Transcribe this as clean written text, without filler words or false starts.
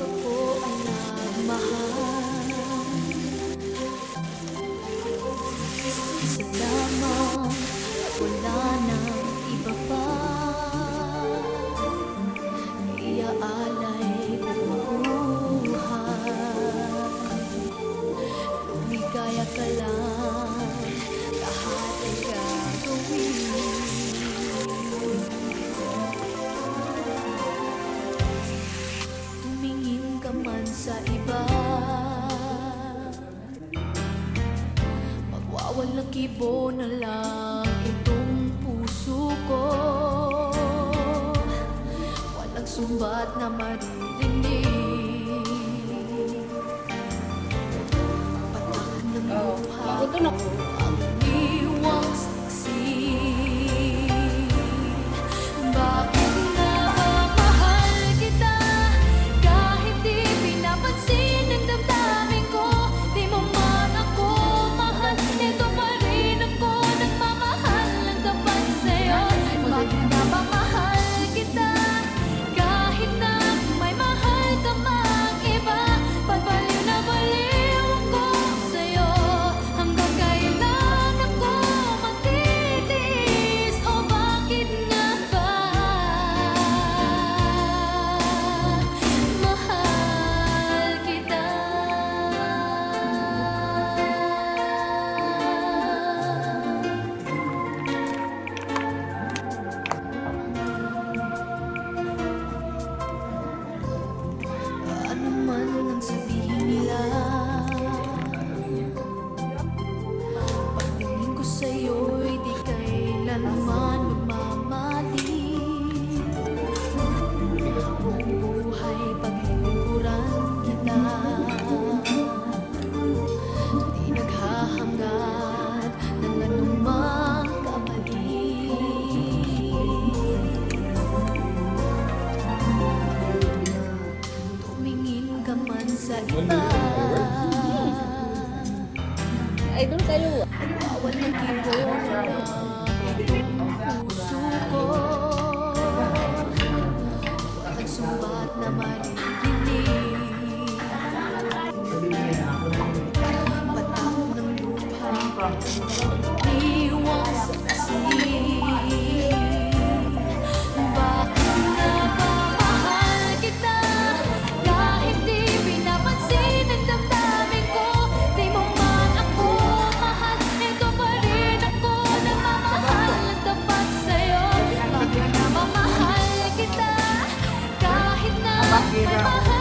ako ay nagmahal, isa lamang, wala nang iba pa. Iaalay buong buhay, lumigaya ka lang, lahat ay gagawin. Tumingin ka man sa iba, magwawalang kibo na lang itong puso ko. Walang sumbat na maririnig, patak ng luha ang iniwang saksi. Bakit nga ba mahal kita, kahit di pinapansin ang damdamin ko? Di mo man ako mahal, ito pa rin ako nagmamahal ng tapat sa'yo. Bakit nga ba mahal kita, kahit na may mahal ka mang iba? Pagbaliw na baliw ako sa'yo, hanggang kailan ako magtitiis? O bakit nga ba mahal kita? Ano man ang sabihin nila, pagtingin ko sa'yo'y di kailanman magmamali. Buong buhay paglilingkuran kita, di naghahangad ng anumang kamali. Tumingin ka man sa iba, Idol kayo. walang kibo na lang itong puso ko. Walang sumbat na maririnig, patak ng lupa iwang saksi. Bakit nga ba mahal kita, kahit di pinapansin ang damdamin ko? Di mo man ako mahal, ito pa rin ako nagmamahal ng tapat sa'yo. Bakit nga ba mahal kita, kahit na may mahal